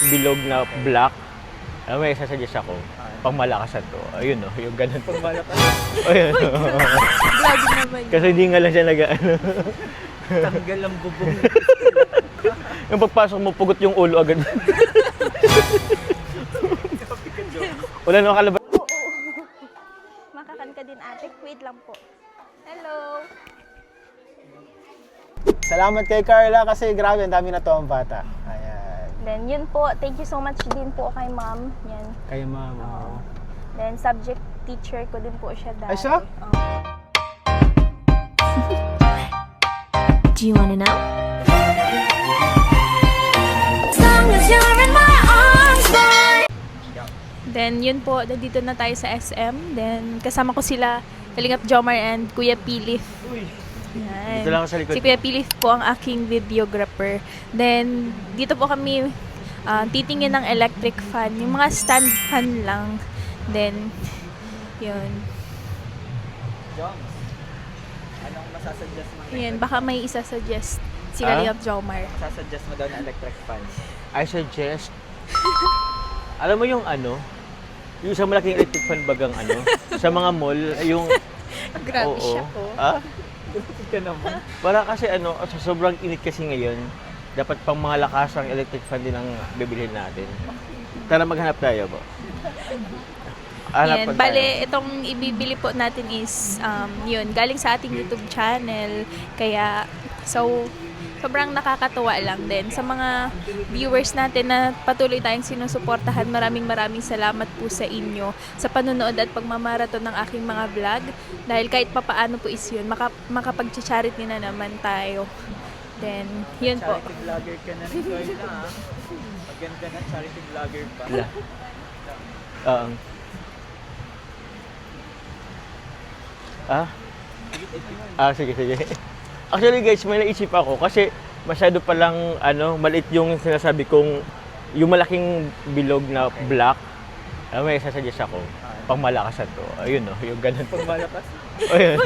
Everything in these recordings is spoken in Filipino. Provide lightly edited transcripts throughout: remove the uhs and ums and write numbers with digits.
Bilog na black. May isasuggest ako. Pang malakasan to. Ayun no, yung ganun. Pag malakas, Ayun. Grabe naman. Kasi hindi nga lang siya nag-ano. tanggal ang bubong. Yung pagpasok mo, pugot yung ulo agad. Wala nang kalabas. Makakan ka din ate. Wait lang po. Hello. Salamat kay Carla kasi grabe, ang dami na to ang bata. Ayan. Then yun po. Thank you so much din po kay ma'am. Yan. Kay ma'am. Oo. Then subject teacher ko din po siya dati. Ay, siya? Do you wanna know? As long as you're in my arms, boy. Then yun po, nandito na tayo sa SM. Then kasama ko sila Kalingap Jomar and Kuya Pilif. Yan. Dito lang ako sa likod. Si Kuya Pilif po ang aking videographer. Then dito po kami titingin ng electric fan. Yung mga stand fan lang. Then yun. Joms, anong masasuggest mo? Yan, baka may isa-suggest si Ah? Kalingap Jomar. Masasuggest mo daw na electric fan. I suggest, alam mo yung ano, yung sa malaking electric fan bagang ano, sa mga mall, yung, Grabe siya po. Ah? Grabe ka naman. Para kasi ano, sa sobrang init kasi ngayon, dapat pang mga lakasang electric fan din ang bibilhin natin. Tara maghanap tayo po. Hanap Yan, pa tayo. bale, itong ibibili po natin is, yun, galing sa ating YouTube channel. Kaya, so, sobrang nakakatuwa lang din. Sa mga viewers natin na patuloy tayong sinusuportahan, maraming salamat po sa inyo sa panonood at pagmamaraton ng aking mga vlog. Dahil kahit papaano po is yun, makapag-charity na naman tayo. Then, yun po. Charity vlogger ka na rin, Joy na ha. Maganda na, charity vlogger pa. Wala. Sige. Actually guys, may naisip ako kasi masyado palang ano, maliit yung sinasabi kong yung malaking bilog na black. May isasuggest ako. Pang malakasan to. Ayun no, yung ganun. Pag malakas, Ayun.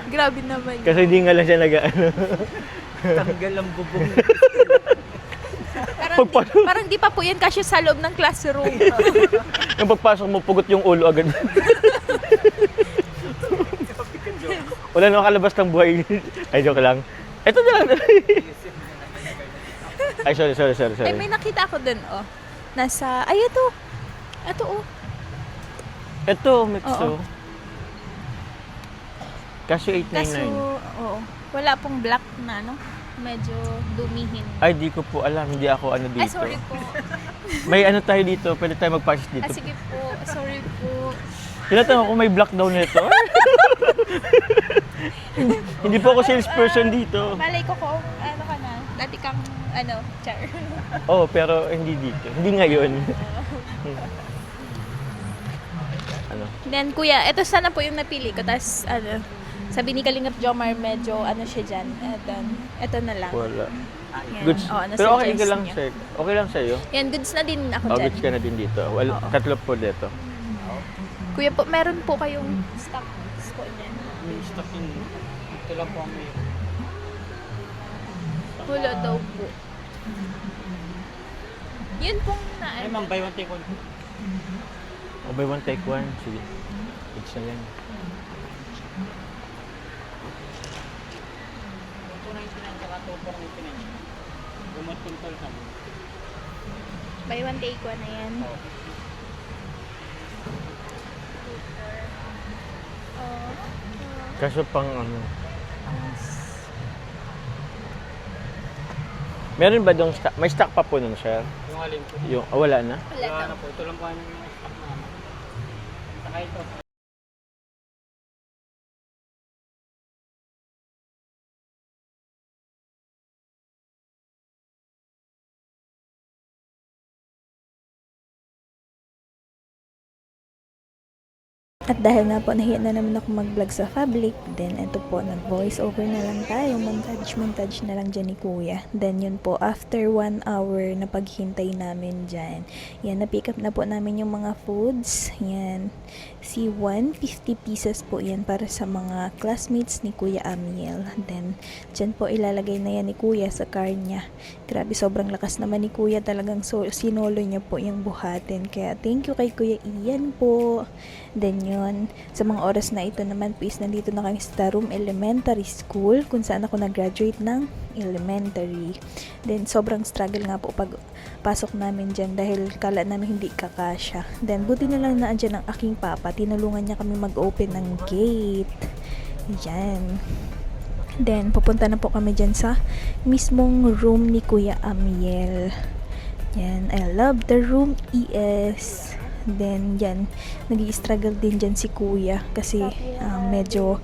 Grabe naman. Kasi hindi nga lang siya nag-ano. tanggal ang bubong. Parang di pa po yan kasi sa loob ng classroom. Yung pagpasok mo, pugot yung ulo agad. Wala nang kalabas ng buhay. Ay, joke lang. Ito na lang. Ay, sorry. Ay, may nakita ako dun, oh. Nasa, ay, ito. Ito, oh. Ito, Mixo. Oo. Kaso Kaso, 899. oo. Wala pong black na, no? Medyo dumihin. Ay, di ko po alam. Hindi ako ano dito. Ay, sorry po. May ano tayo dito. Pwede tayo mag-purchase dito. Sige po. Sorry po. Tinatanong ko may black daw nito. Hindi po ako salesperson dito. Malay ko kung ano ka na. Dati kang, char. Oh, pero hindi dito. Hindi ngayon. Ano? Then, kuya, ito sana po yung napili ko. Tapos, sabi ni Kalingap Jomar, medyo, siya dyan. Ito na lang. Wala. Yan. Goods. Oo, Pero okay ka nasuggest lang niya. sa'yo. Okay lang sa'yo. Yan, goods na din ako Oh, dyan. goods ka na din dito. Well, Oo. tatlo po dito. Kuya po, meron po kayong stock po niyan. Stock yun. Ito lang po ang may... Wala daw po. Yun pong Ay, ma'am, buy one take one. Oh, buy one, take one. Sige. Goods na yan. 299 saka 2499. Remote control kami. Buy one, take one na yan. Kaso pang ano. Meron ba dong stock? May stock pa po nun, sir? Yung alin po. Yung, wala na? Wala Wala daw. na po. Ito lang po ang stock namin. Saka ito. At dahil nga po nahiya na naman ako mag-vlog sa public, then ito po, nag-voice over na lang tayo, montage na lang dyan ni Kuya. Then yun po, after 1 hour na paghintay namin dyan, yan, na-pick up na po namin yung mga foods. Yan, si 150 pieces po yan para sa mga classmates ni Kuya Amiel. Then, dyan po ilalagay na yan ni Kuya sa car niya. Grabe, sobrang lakas naman ni Kuya, talagang sinolo niya po yung buhatin. Kaya thank you kay Kuya Ian po. Then yun, sa mga oras na ito naman po is nandito na kami sa Tarum Elementary School kung saan ako nag-graduate ng elementary. Then sobrang struggle nga po pag pasok namin dyan dahil kala namin hindi kakasya. Then buti na lang na andyan ang aking papa, tinulungan niya kami mag-open ng gate. Yan. Then pupunta na po kami dyan sa mismong room ni Kuya Amiel. Yan, I love the room ES. Then, yan, nag-i-struggle din dyan si Kuya kasi medyo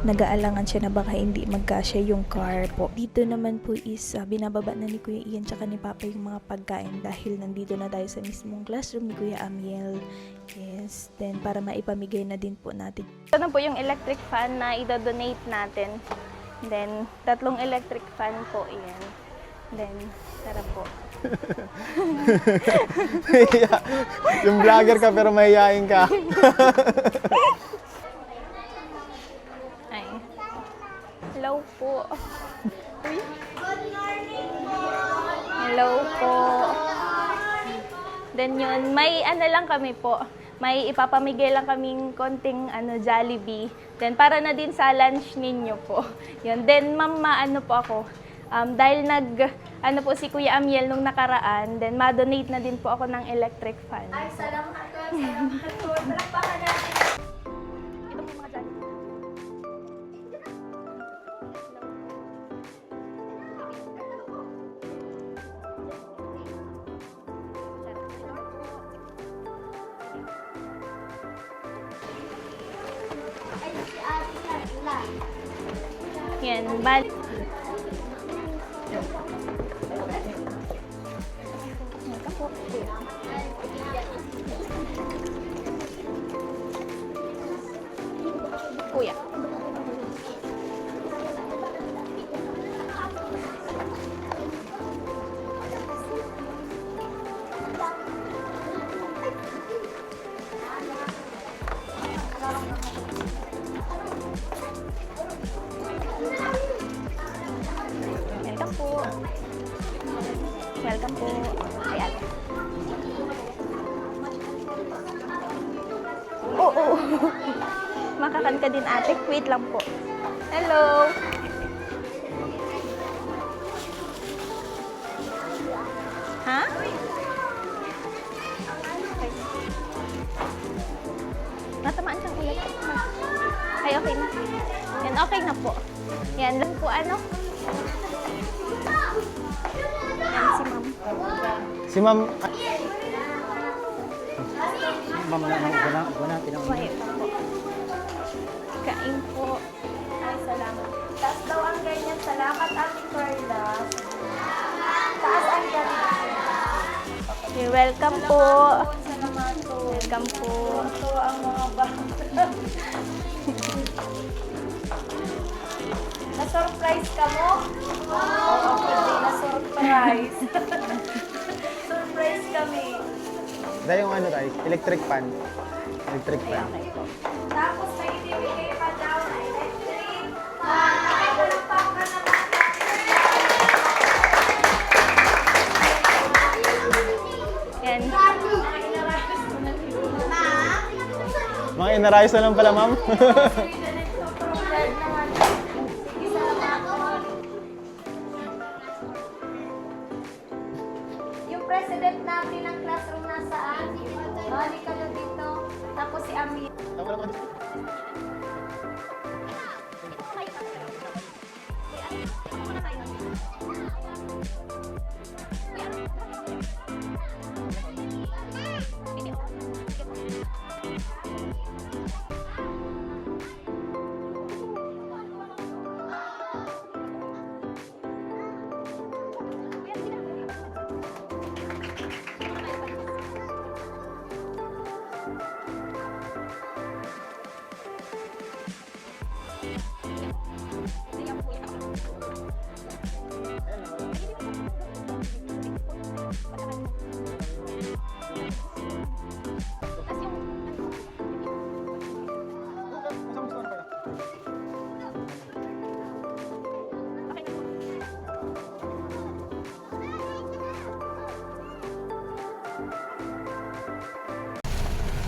nag-aalangan siya na baka hindi magkasya yung car po. Dito naman po is binababa na ni Kuya Ian tsaka ni Papa yung mga pagkain dahil nandito na tayo sa mismong classroom ni Kuya Amiel. Yes, then para maipamigay na din po natin. Ito na po yung electric fan na i-donate natin. Then, 3 electric fan po yan. Then, tara po. Yung vlogger ka pero mahihain ka. Ay. Hello po. Hello po. Then yun, may ano lang kami po. May ipapamigay lang kaming konting Jollibee. Then para na din sa lunch ninyo po. Yun. Then ma'am, ano po ako. Dahil po si Kuya Amiel nung nakaraan, then ma-donate na din po ako ng electric fan. Ay, salamat po. Salamat po. Palakpakan natin. Ito po mga dyan. Yan, bali. Kuya. Welcome po. Welcome po. Kay ate. Oo. Makakan ka din ate. Wait lang po. Hello. Ha? Okay. Natamaan siyang ulit. Ay, okay na. Yan, okay na po. Yan lang po, ano? Yan, si ma'am. Si ma'am, Wait lang po. Kain po. Ay, salamat. Taas daw ang ganyan. Salamat, Ate Carla. Taas ang ganyan. Okay, welcome po. Salamat po. Welcome po. Ito ang mga bata. Na-surprise ka mo? Oo, hindi na-surprise. Surprise kami. dahil yung ano tayo, electric fan. Electric fan. Okay po. Tapos may ibibigay pa daw na electric. Nakakalapak ka naman. Yan. Mga inarayos na lang pala, ma'am. Yung president natin ng classroom nasaan? Balik ka na dito. Tapos si Ami.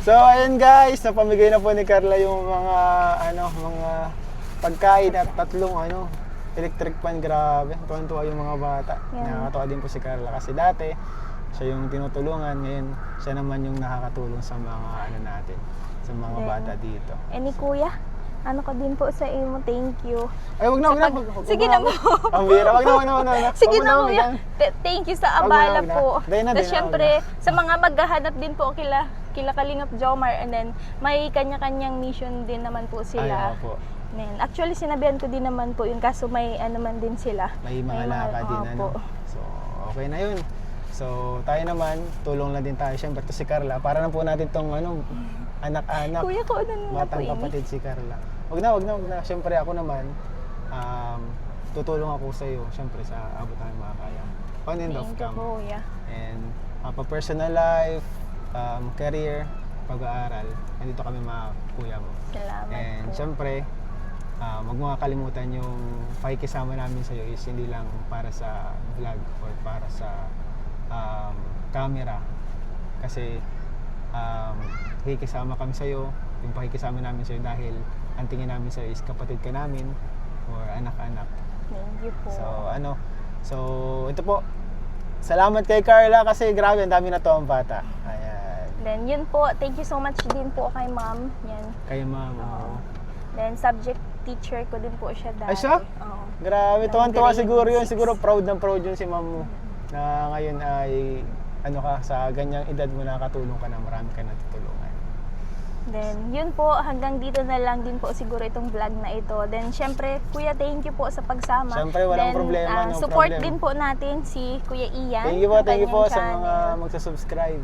So, ayun guys, napamigay na po ni Carla yung mga mga pagkain at tatlong electric fan. Grabe, tuwan-tuwa yung mga bata. Yan. Nakakatuwa din po si Carla kasi dati siya yung tinutulungan, ngayon siya naman yung nakakatulong sa mga natin, sa mga Yan. bata dito. Ni Kuya, ano ko din po sa imo, thank you. Ay, wag na. Sige na mo. Ang bira, wag na. Sige Wag na wag Kuya. Thank you sa Wag abala na. po. Day na, Tapos day na, syempre, sa mga maghahanap din po kila Kalingap Jomar, and then may kanya-kanyang mission din naman po Ay, sila. opo. Then, actually, sinabihan ko din naman po yun, kaso may man din sila. May mga lakad din opo. So, okay na yun. So, tayo naman, tulong lang din tayo. Siyempre, to si Carla. Para na po natin tong anak-anak. Kuya ko, ano na po Batang ini? kapatid si Carla. Wag na. Siyempre, ako naman, tutulong ako sa iyo. Siyempre, sa abot ng makakaya. On and off Thank you, cam. Kuya. And, pa-personal life, career, pag-aaral. Nandito kami mga kuya mo. Salamat And po. syempre, wag mo kakalimutan yung pakikisama namin sa iyo is hindi lang para sa vlog or para sa camera. Kasi pakikisama kami sa iyo, yung pakikisama namin sa iyo dahil ang tingin namin sa iyo is kapatid ka namin or anak-anak. Thank you po. So ito po. Salamat kay Carla kasi grabe, ang dami na to ang bata. Ayan. Then, yun po. Thank you so much din po kay ma'am. Yan. Kay ma'am. Oo. Then, subject teacher ko din po siya dati. Ay, siya? Oo. Grabe, Ng tuwan-tuwa grade siguro yun. 6. Siguro proud yun si ma'am mo. Na ngayon ay, sa ganyang edad mo nakakatulong ka na, marami ka natutulungan. Then, yun po, hanggang dito na lang din po siguro itong vlog na ito. Then, syempre, Kuya, thank you po sa pagsama. Syempre, walang Then, problema, no support problem. din po natin si Kuya Ian. Thank you po, ng thank you po kanyang sa mga channel. magsasubscribe.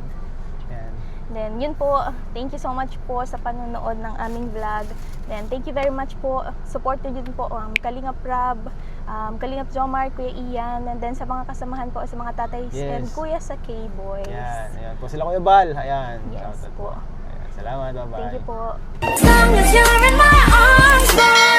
Yan. Then, yun po, thank you so much po sa panonood ng aming vlog. Then, thank you very much po. Support nyo din po Kalingap Rab, Kalingap Jomar, Kuya Ian, and then sa mga kasamahan po, sa mga tatay and Yes. kuya sa K-Boys. Ayan po sila Kuya Bal. Ayan. Yes Shoutout po. Ayan. Salamat, bye-bye. Thank you po. As long as you're in my arms, boy.